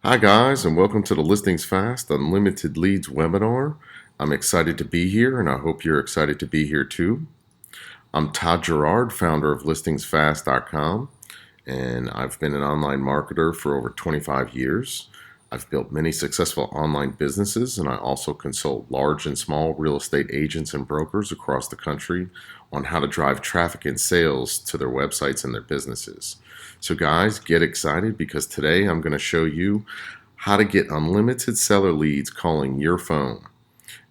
Hi, guys, and welcome to the Listings Fast Unlimited Leads webinar. I'm excited to be here, and I hope you're excited to be here too. I'm Todd Gerard, founder of listingsfast.com, and I've been an online marketer for over 25 years. I've built many successful online businesses, and I also consult large and small real estate agents and brokers across the country on how to drive traffic and sales to their websites and their businesses. So, guys, get excited because today I'm going to show you how to get unlimited seller leads calling your phone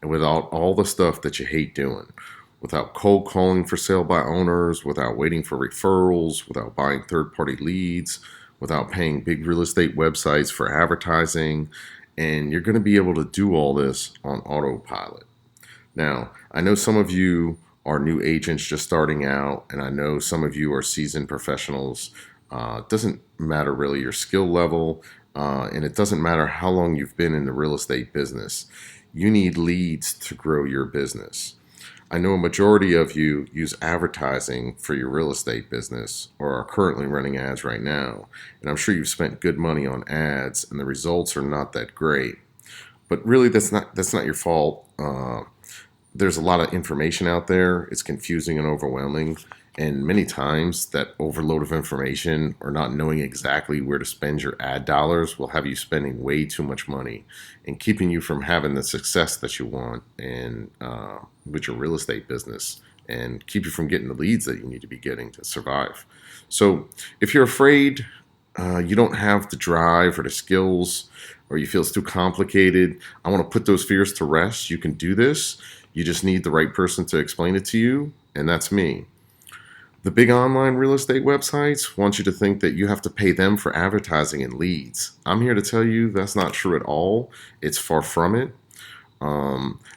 and without all the stuff that you hate doing. Without cold calling for sale by owners, without waiting for referrals, without buying third-party leads, without paying big real estate websites for advertising, and you're going to be able to do all this on autopilot. Now, I know some of you are new agents just starting out, and I know some of you are seasoned professionals. It doesn't matter really your skill level, and it doesn't matter how long you've been in the real estate business. You need leads to grow your business. I know a majority of you use advertising for your real estate business or are currently running ads right now, and I'm sure you've spent good money on ads and the results are not that great. But really, that's not your fault. There's a lot of information out there. It's confusing and overwhelming. And many times that overload of information or not knowing exactly where to spend your ad dollars will have you spending way too much money and keeping you from having the success that you want and with your real estate business and keep you from getting the leads that you need to be getting to survive. So if you're afraid you don't have the drive or the skills or you feel it's too complicated, I want to put those fears to rest. You can do this. You just need the right person to explain it to you, and that's me. The big online real estate websites want you to think that you have to pay them for advertising and leads. I'm here to tell you that's not true at all. It's far from it.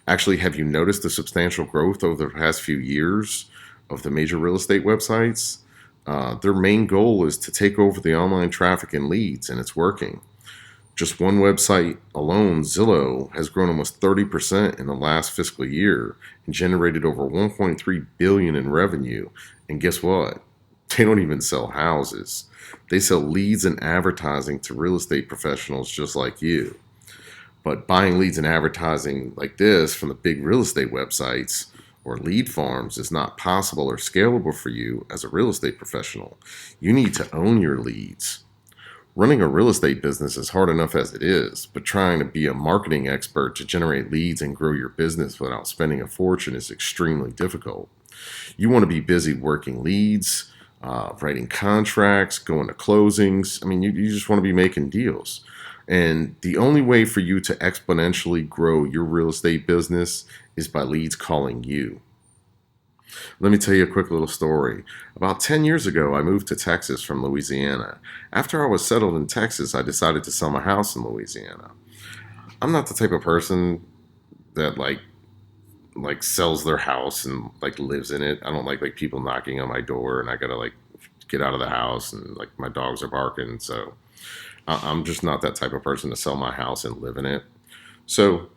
Actually, have you noticed the substantial growth over the past few years of the major real estate websites? Their main goal is to take over the online traffic and leads, and it's working. Just one website alone, Zillow, has grown almost 30% in the last fiscal year and generated over 1.3 billion in revenue. And guess what? They don't even sell houses. They sell leads and advertising to real estate professionals just like you. But buying leads and advertising like this from the big real estate websites or lead farms is not possible or scalable for you as a real estate professional. You need to own your leads. Running a real estate business is hard enough as it is, but trying to be a marketing expert to generate leads and grow your business without spending a fortune is extremely difficult. You want to be busy working leads, writing contracts, going to closings. I mean, you just want to be making deals. And the only way for you to exponentially grow your real estate business is by leads calling you. Let me tell you a quick little story. About 10 years ago, I moved to Texas from Louisiana. After I was settled in Texas, I decided to sell my house in Louisiana. I'm not the type of person that like sells their house and like lives in it. I don't like people knocking on my door and I gotta like get out of the house and like my dogs are barking. So I'm just not that type of person to sell my house and live in it. So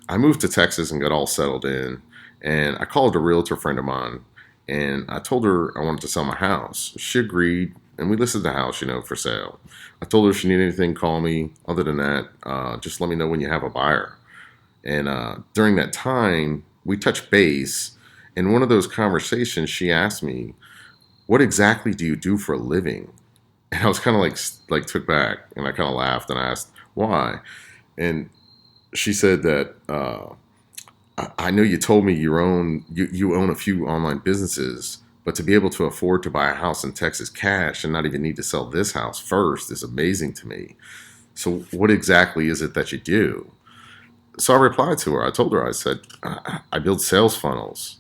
I moved to Texas and got all settled in. And I called a realtor friend of mine and I told her I wanted to sell my house. She agreed and we listed the house, for sale. I told her if she needed anything, call me. Other than that, just let me know when you have a buyer. And during that time, we touched base. In one of those conversations, she asked me, "What exactly do you do for a living?" And I was kind of like took back, and I kind of laughed and I asked why. And she said that I know you told me you own a few online businesses, but to be able to afford to buy a house in Texas cash and not even need to sell this house first is amazing to me. So what exactly is it that you do? So I replied to her. I told her, I said, I build sales funnels.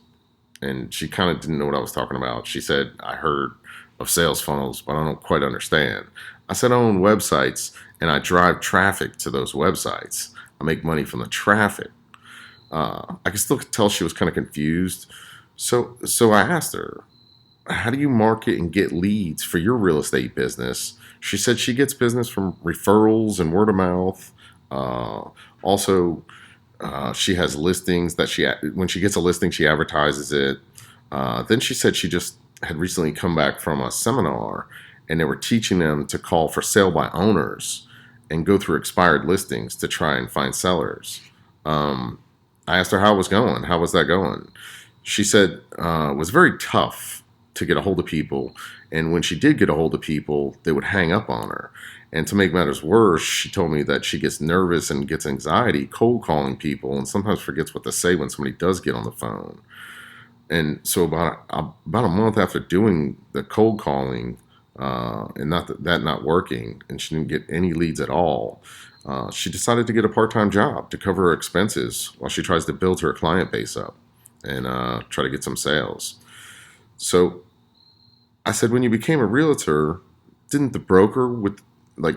And she kind of didn't know what I was talking about. She said, I heard of sales funnels, but I don't quite understand. I said, I own websites and I drive traffic to those websites. I make money from the traffic. I could still tell she was kind of confused. So I asked her, how do you market and get leads for your real estate business? She said she gets business from referrals and word of mouth. Also, she has listings that when she gets a listing, she advertises it. Then she said she just had recently come back from a seminar and they were teaching them to call for sale by owners. and go through expired listings to try and find sellers. I asked her how it was going. How was that going? She said it was very tough to get a hold of people. And when she did get a hold of people, they would hang up on her. And to make matters worse, she told me that she gets nervous and gets anxiety cold calling people and sometimes forgets what to say when somebody does get on the phone. And so about a month after doing the cold calling and that not working, and she didn't get any leads at all, she decided to get a part-time job to cover her expenses while she tries to build her client base up and try to get some sales. So I said, when you became a realtor, didn't the broker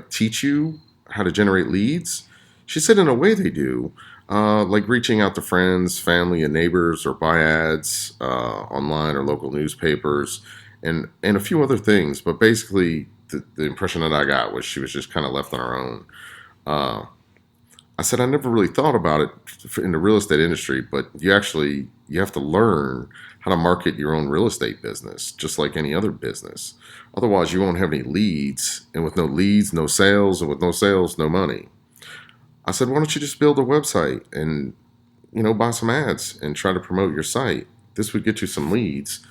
teach you how to generate leads? She said, in a way they do, like reaching out to friends, family, and neighbors, or buy ads online or local newspapers, and a few other things. But basically, the impression that I got was she was just kind of left on her own. Uh, I said, I never really thought about it in the real estate industry, but you have to learn how to market your own real estate business, just like any other business. Otherwise, you won't have any leads, and with no leads, no sales, and with no sales, no money. I said, why don't you just build a website and, buy some ads and try to promote your site? This would get you some leads.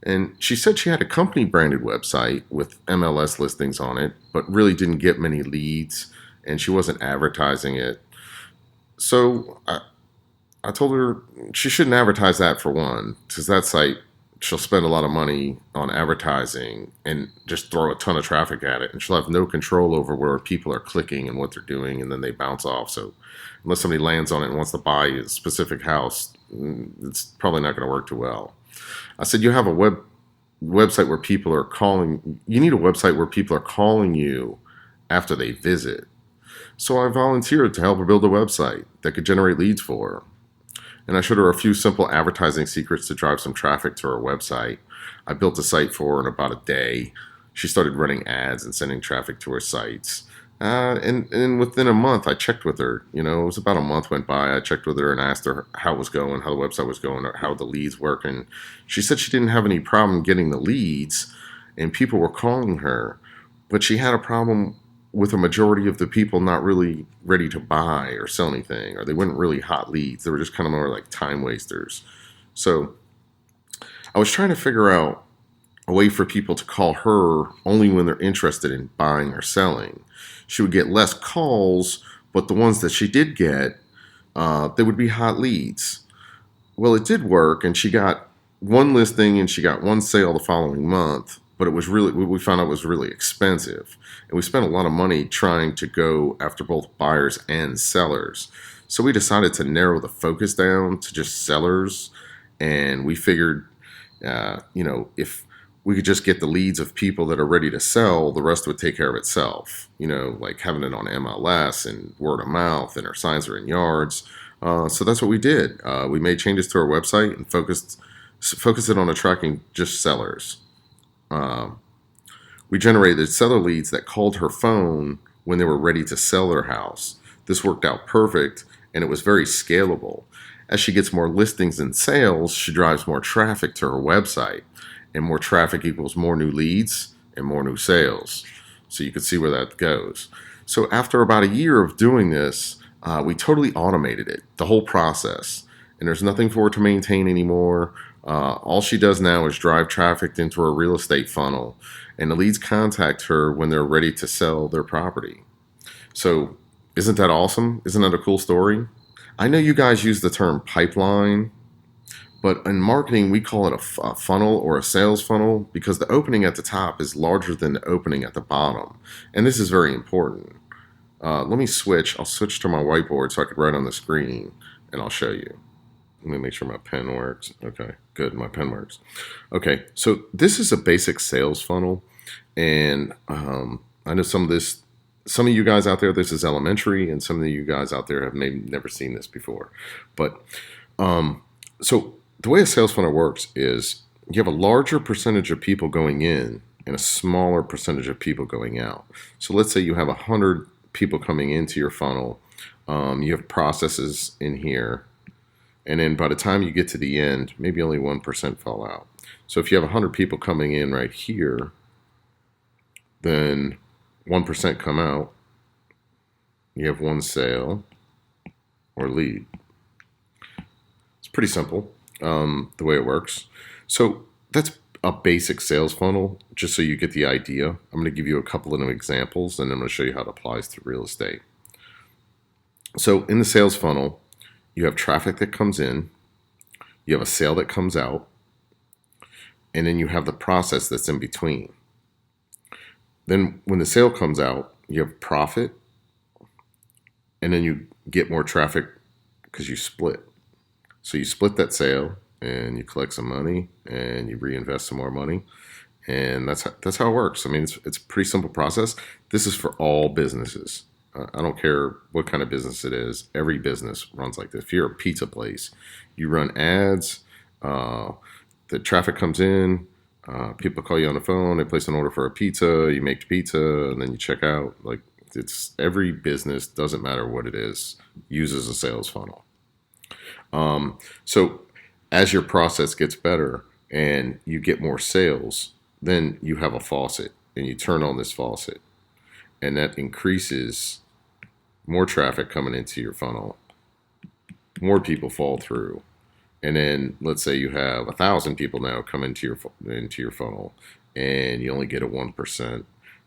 And she said she had a company branded website with MLS listings on it, but really didn't get many leads, and she wasn't advertising it. So I told her she shouldn't advertise that, for one, because that site, she'll spend a lot of money on advertising and just throw a ton of traffic at it, and she'll have no control over where people are clicking and what they're doing, and then they bounce off. So unless somebody lands on it and wants to buy a specific house, it's probably not going to work too well. I said, you have a website where people are calling. You need a website where people are calling you after they visit. So I volunteered to help her build a website that could generate leads for her. And I showed her a few simple advertising secrets to drive some traffic to her website. I built a site for her in about a day. She started running ads and sending traffic to her sites. And within a month, I checked with her. It was about a month went by. I checked with her and asked her how it was going, how the website was going, or how the leads work. And she said she didn't have any problem getting the leads, and people were calling her. But she had a problem with a majority of the people not really ready to buy or sell anything, or they weren't really hot leads. They were just kind of more like time wasters. So I was trying to figure out a way for people to call her only when they're interested in buying or selling. She would get less calls, but the ones that she did get, they would be hot leads. Well, it did work, and she got one listing and she got one sale the following month, but we found out it was really expensive. And we spent a lot of money trying to go after both buyers and sellers. So we decided to narrow the focus down to just sellers. And we figured, if we could just get the leads of people that are ready to sell, the rest would take care of itself. Like having it on MLS and word of mouth, and our signs are in yards. So that's what we did. We made changes to our website and focused it on attracting just sellers. We generated seller leads that called her phone when they were ready to sell their house. This worked out perfect, and it was very scalable. As she gets more listings and sales, she drives more traffic to her website, and more traffic equals more new leads and more new sales. So you can see where that goes. So after about a year of doing this, we totally automated it, the whole process, and there's nothing for her to maintain anymore. All she does now is drive traffic into her real estate funnel, and the leads contact her when they're ready to sell their property. So isn't that awesome? Isn't that a cool story? I know you guys use the term pipeline, but in marketing, we call it a funnel or a sales funnel because the opening at the top is larger than the opening at the bottom. And this is very important. Let me switch. I'll switch to my whiteboard so I can write on the screen, and I'll show you. Let me make sure my pen works. Okay, good. My pen works. Okay, so this is a basic sales funnel. And I know some of you guys out there, this is elementary, and some of you guys out there have maybe never seen this before. But so the way a sales funnel works is you have a larger percentage of people going in and a smaller percentage of people going out. So let's say you have 100 people coming into your funnel. You have processes in here. And then by the time you get to the end, maybe only 1% fall out. So if you have 100 people coming in right here, then 1% come out. you have one sale or lead. It's pretty simple, the way it works. So that's a basic sales funnel, just so you get the idea. I'm going to give you a couple of examples, and then I'm going to show you how it applies to real estate. So in the sales funnel, you have traffic that comes in, you have a sale that comes out, and then you have the process that's in between. Then when the sale comes out, you have profit, and then you get more traffic because you split. So you split that sale and you collect some money and you reinvest some more money. And that's how it works. I mean, it's a pretty simple process. This is for all businesses. I don't care what kind of business it is. Every business runs like this. If you're a pizza place, you run ads. The traffic comes in. People call you on the phone. They place an order for a pizza. You make the pizza, and then you check out. Like, it's every business, doesn't matter what it is, uses a sales funnel. So as your process gets better and you get more sales, then you have a faucet and you turn on this faucet, and that increases more traffic coming into your funnel. More people fall through. And then let's say you have 1,000 people now come into your funnel, and you only get a 1%.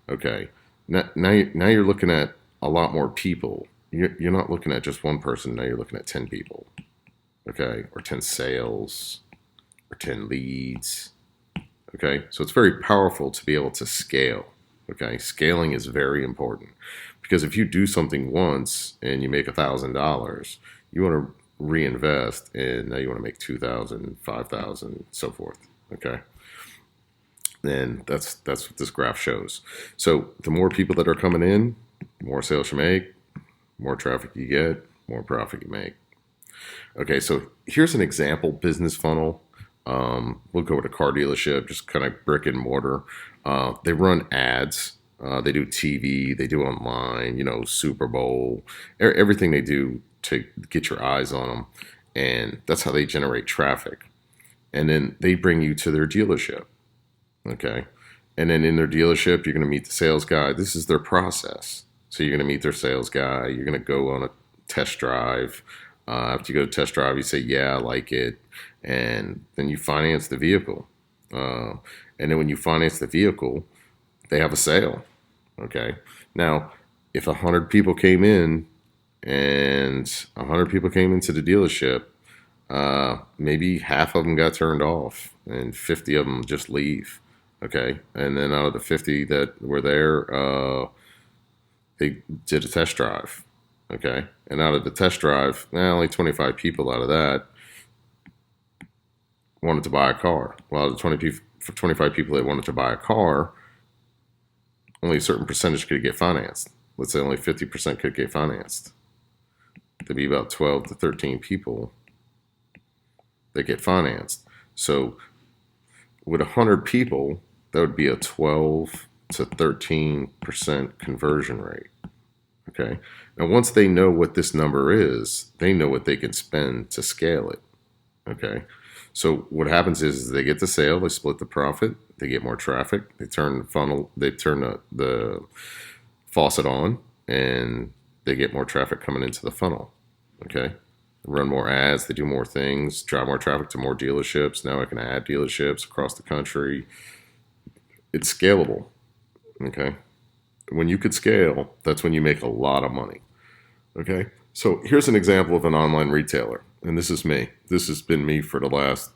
Okay, now you're looking at a lot more people. You're not looking at just one person. Now you're looking at 10 people. Okay, or 10 sales, or 10 leads. Okay, so it's very powerful to be able to scale. Okay, scaling is very important, because if you do something once and you make $1,000, you want to reinvest, and now you want to make 2,000, 5,000, so forth. Okay, and that's what this graph shows. So the more people that are coming in, more sales you make, more traffic you get, more profit you make. Okay, so here's an example business funnel. We'll go with a car dealership, just kind of brick and mortar. They run ads. They do TV. They do online. Super Bowl. Everything they do to get your eyes on them, and that's how they generate traffic. And then they bring you to their dealership. Okay, and then in their dealership, you're going to meet the sales guy. This is their process. So you're going to meet their sales guy. You're going to go on a test drive. After you go to test drive, you say, yeah, I like it. And then you finance the vehicle. And then when you finance the vehicle, they have a sale. Okay. Now, if 100 people came in and 100 people came into the dealership, maybe half of them got turned off and 50 of them just leave. Okay. And then out of the 50 that were there, they did a test drive. Okay. And out of the test drive, only 25 people out of that wanted to buy a car. Well, out of the 25 people that wanted to buy a car, only a certain percentage could get financed. Let's say only 50% could get financed. There'd be about 12 to 13 people that get financed. So with 100 people, that would be a 12 to 13% conversion rate. Okay. Now, once they know what this number is, they know what they can spend to scale it. Okay. So what happens is they get the sale, they split the profit, they get more traffic, they turn the faucet on, and they get more traffic coming into the funnel. Okay. They run more ads, they do more things, drive more traffic to more dealerships. Now I can add dealerships across the country. It's scalable. Okay. When you could scale, that's when you make a lot of money. Okay. So here's an example of an online retailer. And this is me. This has been me for the last,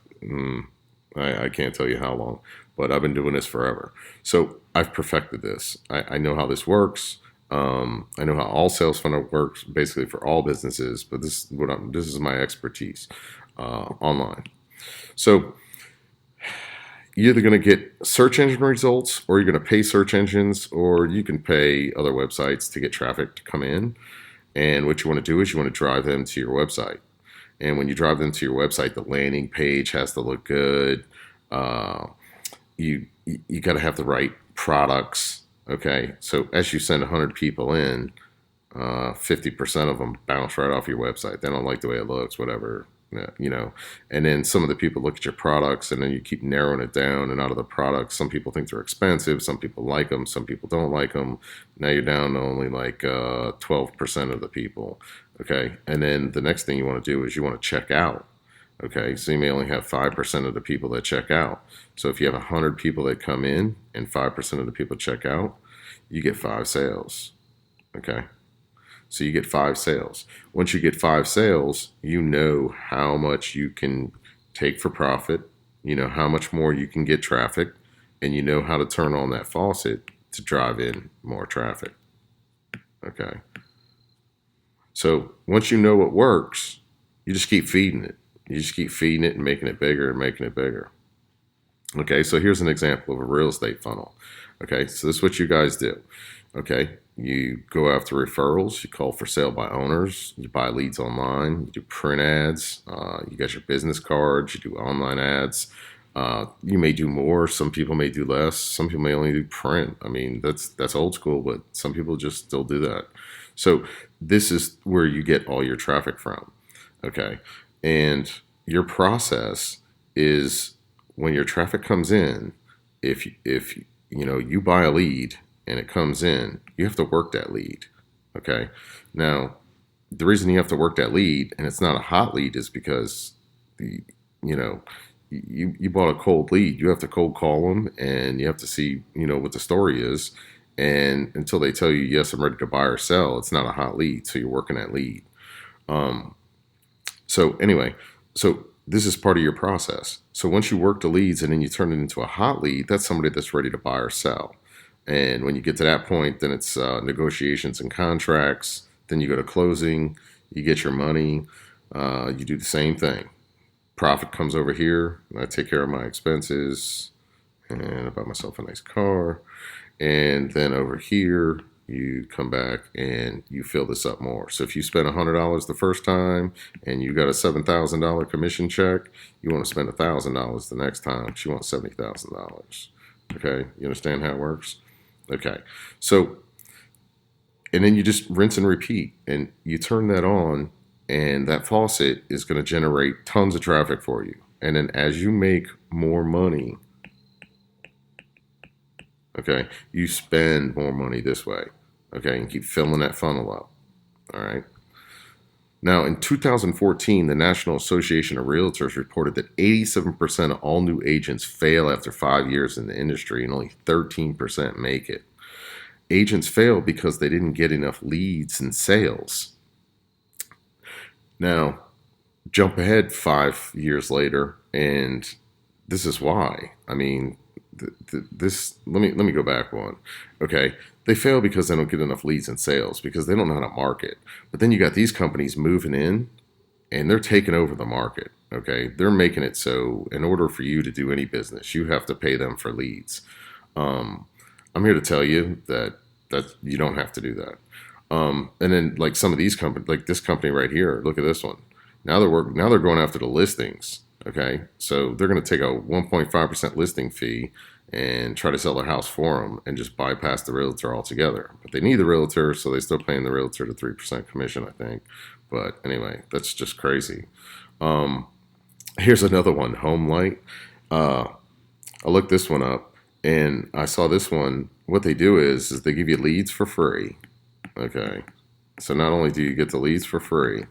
I can't tell you how long, but I've been doing this forever. So I've perfected this. I know how this works. I know how all sales funnel works basically for all businesses, but this is my expertise online. So you're either going to get search engine results, or you're going to pay search engines, or you can pay other websites to get traffic to come in. And what you want to do is you want to drive them to your website. And when you drive them to your website, the landing page has to look good. You got to have the right products. Okay, so as you send 100 people in, 50% of them bounce right off your website. They don't like the way it looks, whatever. you know, and then some of the people look at your products and then you keep narrowing it down. And out of the products, some people think they're expensive, some people like them, some people don't like them. Now you're down to only like 12% of the people. Okay. And then the next thing you want to do is you want to check out. Okay. So you may only have 5% of the people that check out. So if you have 100 people that come in and 5% of the people check out, you get 5 sales. Okay. So you get 5 sales. Once you get 5 sales, you know how much you can take for profit, you know how much more you can get traffic, and you know how to turn on that faucet to drive in more traffic. Okay. So once you know what works, you just keep feeding it. You just keep feeding it and making it bigger and making it bigger. Okay, so here's an example of a real estate funnel. Okay, so this is what you guys do. Okay, you go after referrals, you call for sale by owners, you buy leads online, you do print ads, you got your business cards, you do online ads. You may do more. Some people may do less. Some people may only do print. I mean, that's old school, but some people just still do that. So this is where you get all your traffic from. Okay, and your process is when your traffic comes in, if you know you buy a lead and it comes in, you have to work that lead. Okay. Now, the reason you have to work that lead and it's not a hot lead is because the you know you bought a cold lead. You have to cold call them and you have to see what the story is. And until they tell you yes, I'm ready to buy or sell, it's not a hot lead. So you're working that lead. Um, so anyway, so this is part of your process. So once you work the leads and then you turn it into a hot lead, that's somebody that's ready to buy or sell. And when you get to that point, then it's negotiations and contracts. Then you go to closing, you get your money, you do the same thing. Profit comes over here, and I take care of my expenses, and I buy myself a nice car. And then over here, you come back and you fill this up more. So if you spend $100 the first time and you got a $7,000 commission check, you want to spend $1,000 the next time. She wants $70,000. Okay, you understand how it works? Okay, so and then you just rinse and repeat, and you turn that on, and that faucet is going to generate tons of traffic for you. And then as you make more money, okay, you spend more money this way, okay, and keep filling that funnel up. All right. Now, in 2014, the National Association of Realtors reported that 87% of all new agents fail after 5 years in the industry and only 13% make it. Agents fail because they didn't get enough leads and sales. Now, jump ahead 5 years later, and this is why. I mean, this. Let me go back one. Okay, they fail because they don't get enough leads and sales because they don't know how to market. But then you got these companies moving in, and they're taking over the market. Okay, they're making it so in order for you to do any business, you have to pay them for leads. Um, I'm here to tell you that you don't have to do that. And then like some of these companies, like this company right here, look at this one. Now they're going after the listings. Okay, so they're going to take a 1.5% listing fee and try to sell their house for them and just bypass the realtor altogether. But they need the realtor, so they're still paying the realtor the 3% commission, I think. But anyway, that's just crazy. Um, Here's another one, Home Light. Uh, I looked this one up and I saw this one. What they do is they give you leads for free. Okay. So not only do you get the leads for free,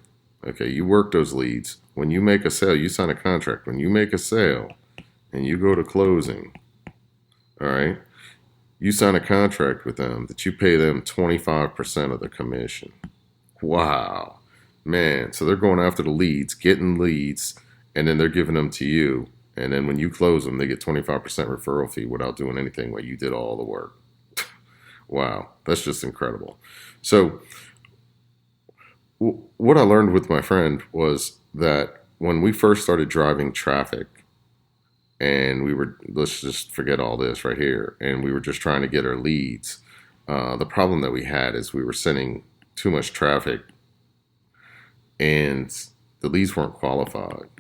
okay, you work those leads. When you make a sale, you sign a contract. When you make a sale and you go to closing, all right, you sign a contract with them that you pay them 25% of the commission. Wow. Man, so they're going after the leads, getting leads, and then they're giving them to you. And then when you close them, they get 25% referral fee without doing anything while you did all the work. Wow, that's just incredible. So, what I learned with my friend was that when we first started driving traffic, and let's just forget all this right here, and we were just trying to get our leads, the problem that we had is we were sending too much traffic, and the leads weren't qualified.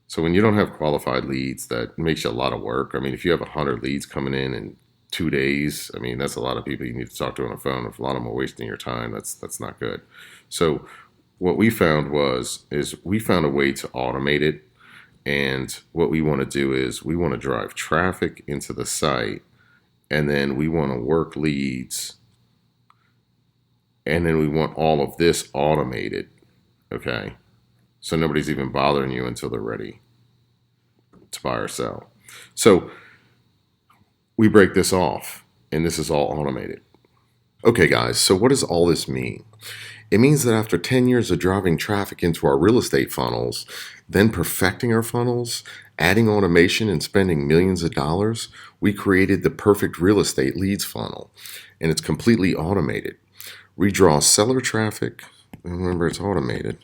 So when you don't have qualified leads, that makes you a lot of work. I mean, if you have 100 leads coming in 2 days, I mean, that's a lot of people you need to talk to on the phone. If a lot of them are wasting your time, that's not good. So what we found is we found a way to automate it. And what we want to do is we want to drive traffic into the site, and then we want to work leads, and then we want all of this automated. Okay. So nobody's even bothering you until they're ready to buy or sell. So we break this off, and this is all automated. Okay, guys, so what does all this mean? It means that after 10 years of driving traffic into our real estate funnels, then perfecting our funnels, adding automation, and spending millions of dollars, we created the perfect real estate leads funnel, and it's completely automated. We draw seller traffic, and remember it's automated,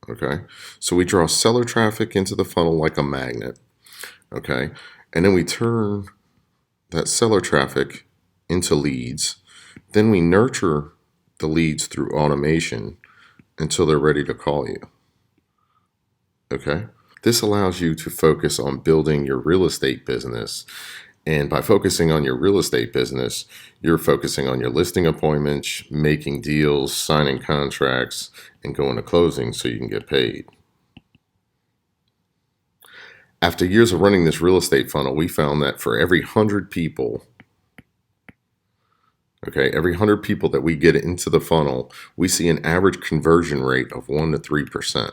okay? So we draw seller traffic into the funnel like a magnet, okay? And then we turn that seller traffic into leads. Then we nurture the leads through automation until they're ready to call you. Okay? This allows you to focus on building your real estate business. And by focusing on your real estate business, you're focusing on your listing appointments, making deals, signing contracts, and going to closing so you can get paid. After years of running this real estate funnel, we found that for every 100 people, every 100 people that we get into the funnel, we see an average conversion rate of 1 to 3%.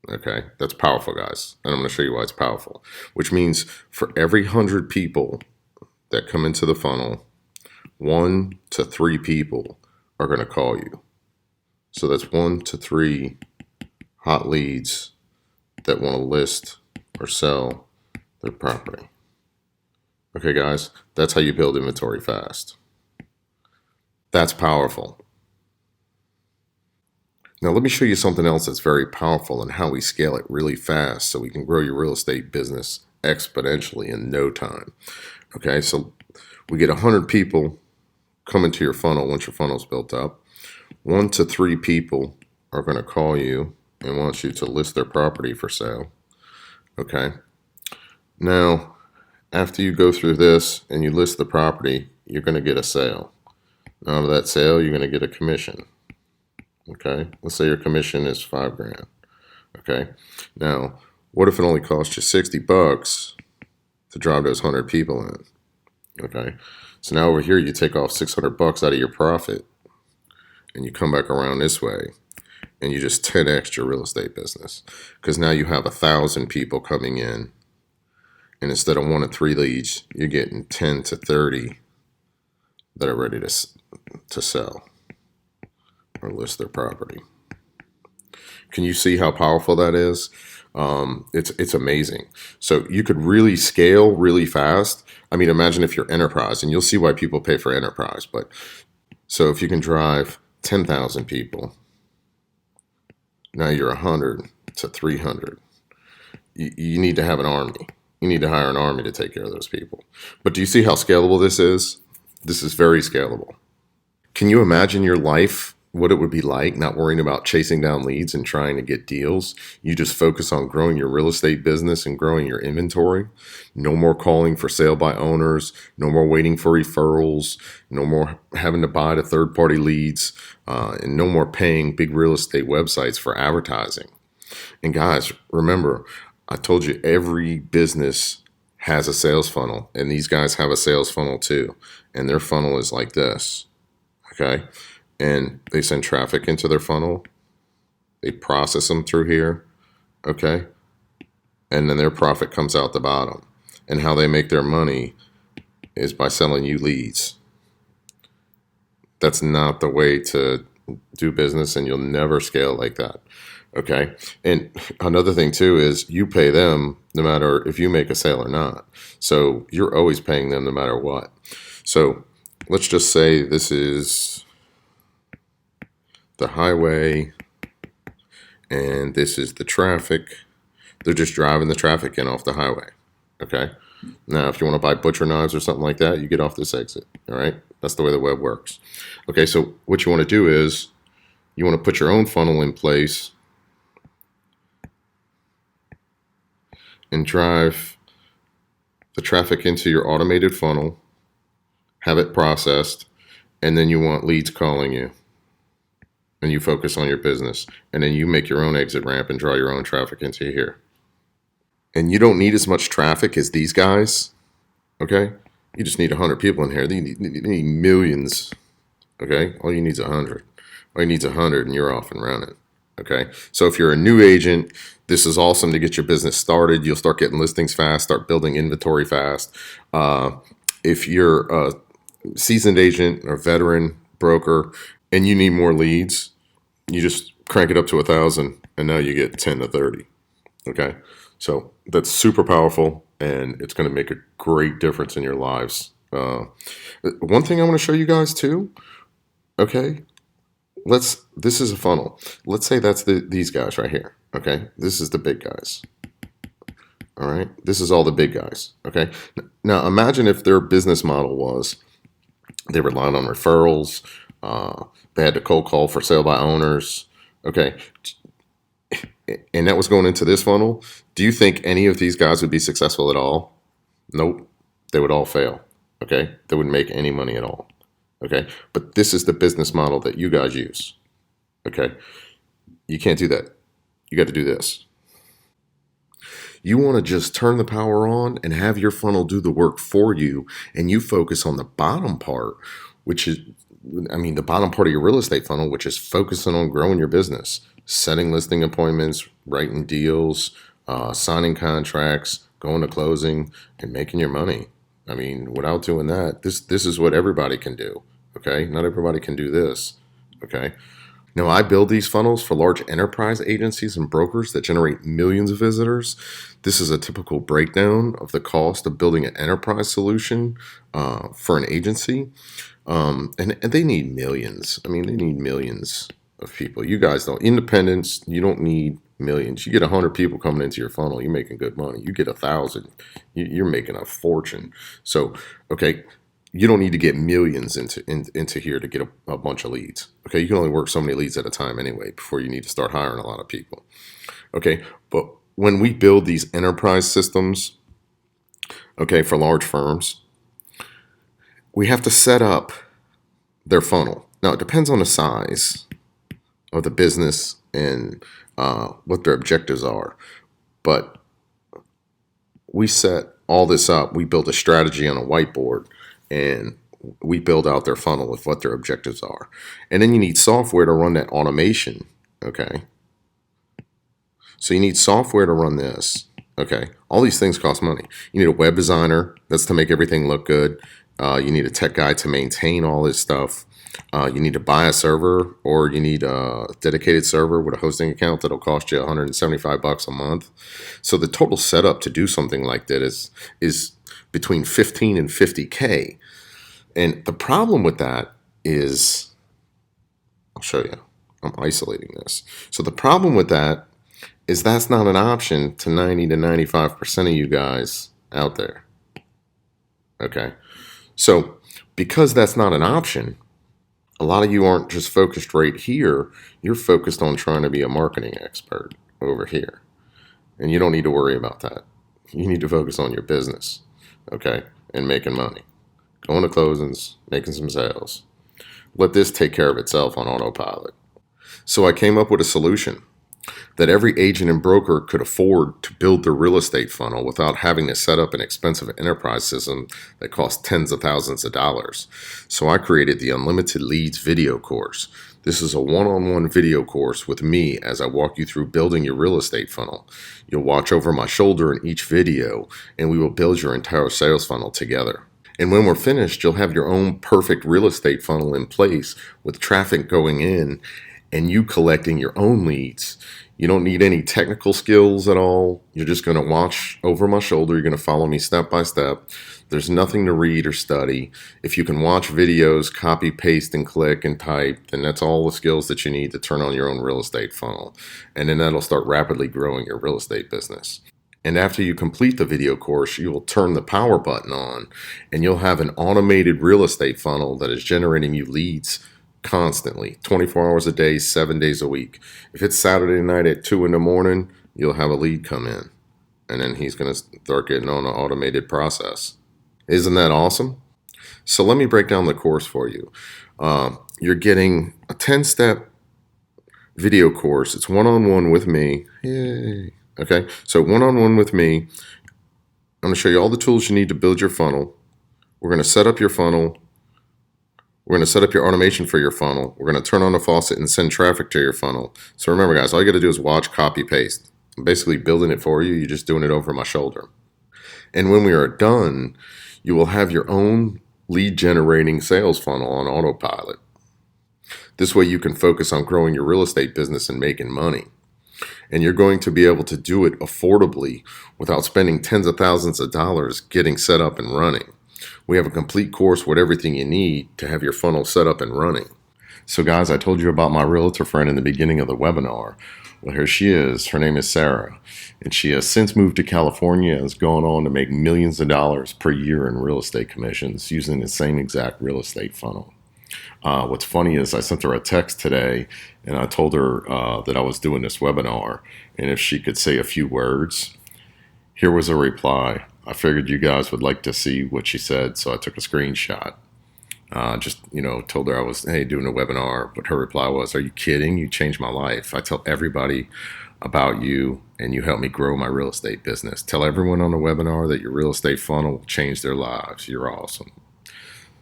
Okay, that's powerful, guys. And I'm going to show you why it's powerful. Which means for every 100 people that come into the funnel, 1 to 3 people are going to call you. So that's 1 to 3 hot leads that want to list or sell their property. Okay, guys, that's how you build inventory fast. That's powerful. Now let me show you something else that's very powerful and how we scale it really fast so we can grow your real estate business exponentially in no time. Okay, so we get 100 people come into your funnel once your funnel's built up. 1 to 3 people are going to call you and want you to list their property for sale. Okay, now after you go through this and you list the property, you're going to get a sale. Out of that sale, you're going to get a commission. Okay, let's say your commission is $5,000. Okay, now what if it only costs you $60 to drive those 100 people in? Okay, so now over here you take off $600 out of your profit, and you come back around this way, and you just 10x your real estate business because now you have 1,000 people coming in, and instead of 1 to 3 leads, you're getting 10 to 30 that are ready to sell or list their property. Can you see how powerful that is? It's amazing. So you could really scale really fast. I mean, imagine if you're enterprise, and you'll see why people pay for enterprise. But so if you can drive 10,000 people, now you're 100 to 300. You need to have an army. You need to hire an army to take care of those people. But do you see how scalable this is? This is very scalable. Can you imagine your life, what it would be like, not worrying about chasing down leads and trying to get deals? You just focus on growing your real estate business and growing your inventory. No more calling for sale by owners. No more waiting for referrals. No more having to buy the third-party leads. And no more paying big real estate websites for advertising. And guys, remember, I told you every business has a sales funnel, and these guys have a sales funnel too. And their funnel is like this. Okay, and they send traffic into their funnel. They process them through here. Okay, and then their profit comes out the bottom. And how they make their money is by selling you leads. That's not the way to do business, and you'll never scale like that. Okay, and another thing too is you pay them no matter if you make a sale or not. So you're always paying them no matter what. So let's just say this is the highway and this is the traffic. They're just driving the traffic in off the highway. Okay. Now, if you want to buy butcher knives or something like that, you get off this exit. All right. That's the way the web works. Okay. So what you want to do is you want to put your own funnel in place and drive the traffic into your automated funnel, have it processed, and then you want leads calling you. and you focus on your business, and then you make your own exit ramp and draw your own traffic into here. And you don't need as much traffic as these guys, okay? You just need 100 people in here. They need millions, okay? All you need is 100. All you need is 100 and you're off and running, okay? So if you're a new agent, this is awesome to get your business started. You'll start getting listings fast, start building inventory fast. If you're a seasoned agent or veteran broker and you need more leads, you just crank it up to 1,000 and now you get 10 to 30, okay? So that's super powerful and it's going to make a great difference in your lives. One thing I want to show you guys too, okay? This is a funnel. Let's say that's these guys right here, okay? This is the big guys. All right, this is all the big guys, okay? Now imagine if their business model was they relied on referrals, they had to cold call for sale by owners, okay? And that was going into this funnel. Do you think any of these guys would be successful at all? Nope, they would all fail, okay? They wouldn't make any money at all, okay? But this is the business model that you guys use, okay? You can't do that. You got to do this. You want to just turn the power on and have your funnel do the work for you, and you focus on the bottom part, which is, the bottom part of your real estate funnel, which is focusing on growing your business, setting listing appointments, writing deals, signing contracts, going to closing, and making your money. Without doing that, this is what everybody can do, okay? Not everybody can do this, okay? Now, I build these funnels for large enterprise agencies and brokers that generate millions of visitors. This is a typical breakdown of the cost of building an enterprise solution for an agency. And they need millions. They need millions of people. You guys don't. Independents, you don't need millions. You get 100 people coming into your funnel, you're making good money. You get 1,000, you're making a fortune. So, okay, you don't need to get millions into here to get a bunch of leads. Okay, you can only work so many leads at a time anyway before you need to start hiring a lot of people. Okay, but when we build these enterprise systems, okay, for large firms, we have to set up their funnel. Now, it depends on the size of the business and what their objectives are. But we set all this up. We build a strategy on a whiteboard, and we build out their funnel with what their objectives are. And then you need software to run that automation, okay? So you need software to run this, okay? All these things cost money. You need a web designer. That's to make everything look good. You need a tech guy to maintain all this stuff. You need to buy a server, or you need a dedicated server with a hosting account that'll cost you $175 a month. So the total setup to do something like that is between 15 and 50K. And the problem with that is, I'll show you, I'm isolating this. So the problem with that is that's not an option to 90 to 95% of you guys out there. Okay. So because that's not an option, a lot of you aren't just focused right here. You're focused on trying to be a marketing expert over here. And you don't need to worry about that. You need to focus on your business, okay, and making money. Going to closings, making some sales. Let this take care of itself on autopilot. So I came up with a solution that every agent and broker could afford to build their real estate funnel without having to set up an expensive enterprise system that costs tens of thousands of dollars. So I created the Unlimited Leads video course. This is a one-on-one video course with me as I walk you through building your real estate funnel. You'll watch over my shoulder in each video, and we will build your entire sales funnel together. And when we're finished, you'll have your own perfect real estate funnel in place with traffic going in and you collecting your own leads. You don't need any technical skills at all. You're just going to watch over my shoulder. You're going to follow me step by step. There's nothing to read or study. If you can watch videos, copy, paste, and click and type, then that's all the skills that you need to turn on your own real estate funnel. And then that'll start rapidly growing your real estate business. And after you complete the video course, you will turn the power button on and you'll have an automated real estate funnel that is generating you leads constantly, 24 hours a day, 7 days a week. If it's Saturday night at 2 in the morning, you'll have a lead come in. And then he's going to start getting on an automated process. Isn't that awesome? So let me break down the course for you. You're getting a 10-step video course. It's one-on-one with me. Yay. Okay, so one-on-one with me. I'm going to show you all the tools you need to build your funnel. We're going to set up your funnel. We're going to set up your automation for your funnel. We're going to turn on the faucet and send traffic to your funnel. So remember, guys, all you got to do is watch, copy, paste. I'm basically building it for you. You're just doing it over my shoulder. And when we are done, you will have your own lead generating sales funnel on autopilot. This way you can focus on growing your real estate business and making money. And you're going to be able to do it affordably without spending tens of thousands of dollars getting set up and running. We have a complete course with everything you need to have your funnel set up and running. So guys, I told you about my realtor friend in the beginning of the webinar. Well, here she is. Her name is Sarah, and she has since moved to California and has gone on to make millions of dollars per year in real estate commissions using the same exact real estate funnel. What's funny is I sent her a text today, and I told her that I was doing this webinar, and if she could say a few words. Here was a reply. I figured you guys would like to see what she said, so I took a screenshot. Told her I was, hey, doing a webinar, but her reply was, are you kidding? You changed my life. I tell everybody about you, and you help me grow my real estate business. Tell everyone on the webinar that your real estate funnel will change their lives. You're awesome.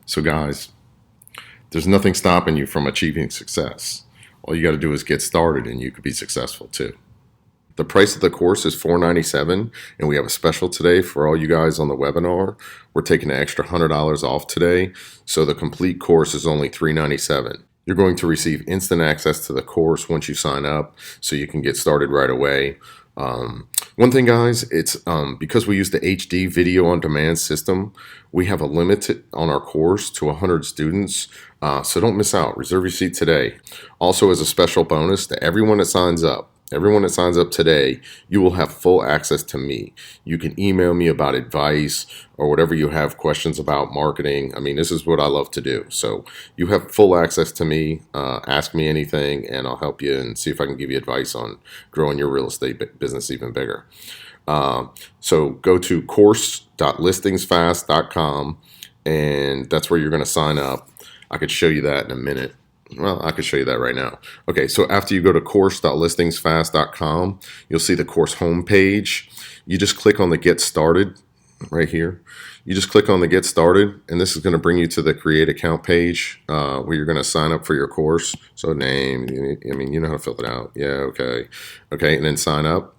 So guys, there's nothing stopping you from achieving success. All you got to do is get started, and you could be successful too. The price of the course is $497, and we have a special today for all you guys on the webinar. We're taking an extra $100 off today, so the complete course is only $397. You're going to receive instant access to the course once you sign up, so you can get started right away. One thing, guys, it's because we use the HD video on demand system, we have a limit on our course to 100 students, so don't miss out. Reserve your seat today. Also, as a special bonus to everyone that signs up, today, you will have full access to me. You can email me about advice or whatever you have questions about marketing. I mean, this is what I love to do. So you have full access to me. Ask me anything, and I'll help you and see if I can give you advice on growing your real estate business even bigger. So go to course.listingsfast.com, and that's where you're going to sign up. I could show you that in a minute. Well, I could show you that right now. Okay, so after you go to course.listingsfast.com, you'll see the course homepage. You just click on the Get Started right here. You just click on the Get Started, and this is going to bring you to the Create Account page where you're going to sign up for your course. So name, you know how to fill it out. Yeah, okay. Okay, and then sign up.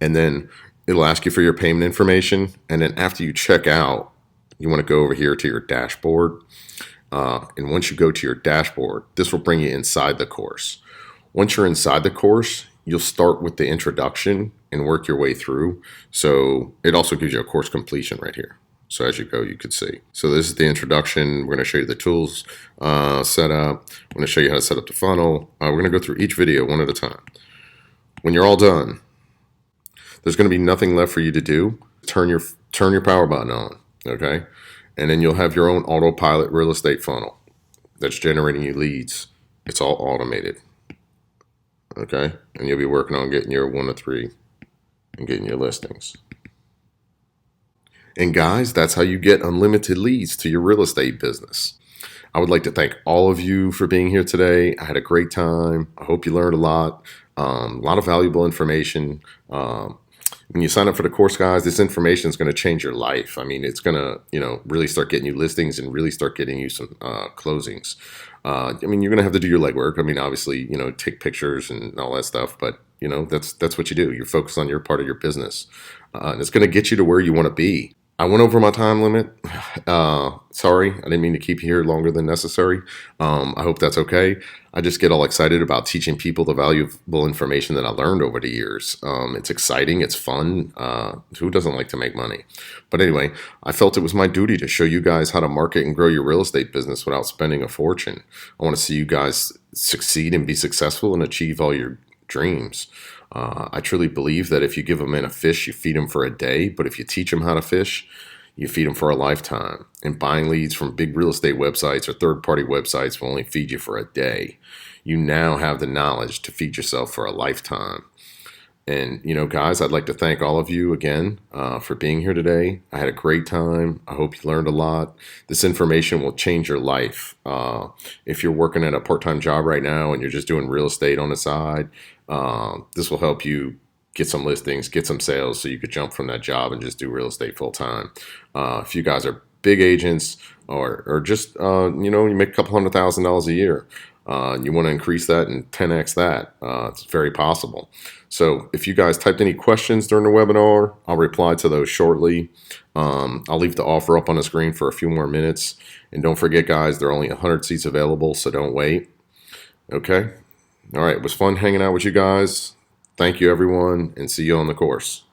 And then it'll ask you for your payment information. And then after you check out, you want to go over here to your dashboard. And once you go to your dashboard, this will bring you inside the course. Once you're inside the course, you'll start with the introduction and work your way through. So it also gives you a course completion right here. So as you go, you could see. So this is the introduction. We're going to show you the tools set up. I'm going to show you how to set up the funnel. We're going to go through each video one at a time. When you're all done, there's going to be nothing left for you to do. Turn your power button on, okay? And then you'll have your own autopilot real estate funnel that's generating you leads. It's all automated, okay? And you'll be working on getting your 1 to 3 and getting your listings. And guys, that's how you get unlimited leads to your real estate business. I would like to thank all of you for being here today. I had a great time. I hope you learned a lot of valuable information. When you sign up for the course, guys, this information is going to change your life. I mean, it's going to, really start getting you listings and really start getting you some closings. You're going to have to do your legwork. I mean, obviously, take pictures and all that stuff, but that's what you do. You focus on your part of your business, and it's going to get you to where you want to be. I went over my time limit. Sorry, I didn't mean to keep you here longer than necessary. I hope that's okay. I just get all excited about teaching people the valuable information that I learned over the years. It's exciting. It's fun. Who doesn't like to make money? But anyway, I felt it was my duty to show you guys how to market and grow your real estate business without spending a fortune. I want to see you guys succeed and be successful and achieve all your dreams. I truly believe that if you give a man a fish, you feed him for a day. But if you teach him how to fish, you feed him for a lifetime. And buying leads from big real estate websites or third-party websites will only feed you for a day. You now have the knowledge to feed yourself for a lifetime. And, guys, I'd like to thank all of you again for being here today. I had a great time. I hope you learned a lot. This information will change your life. If you're working at a part-time job right now and you're just doing real estate on the side, this will help you get some listings, get some sales so you could jump from that job and just do real estate full-time. If you guys are big agents or just, you make a couple $100,000 a year, you want to increase that and 10x that. It's very possible. So if you guys typed any questions during the webinar, I'll reply to those shortly. I'll leave the offer up on the screen for a few more minutes. And don't forget, guys, there are only 100 seats available, so don't wait. Okay? All right, it was fun hanging out with you guys. Thank you, everyone, and see you on the course.